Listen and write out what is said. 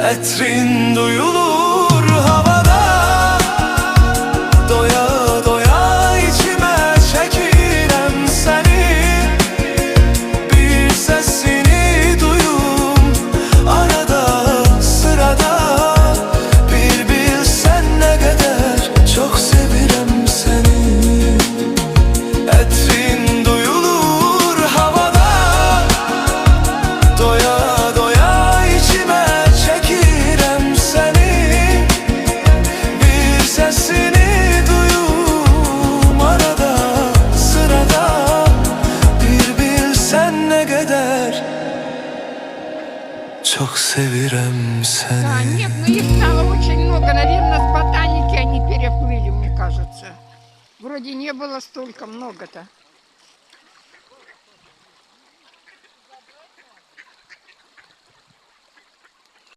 Etrin duyulur havada, doya doya içime çekirem seni. Bir sesini duyum arada sırada. Bir bilsen ne kadar çok sevirem seni. Etrin duyulur havada, doya doya içime çekirem seni. Bir sesini duyum arada sırada. Bir bilsen ne kadar çok sevirem Да, seni. нет, ну их стало очень много. Наверное, с ботаники они переплыли, мне кажется. Вроде не было столько много-то.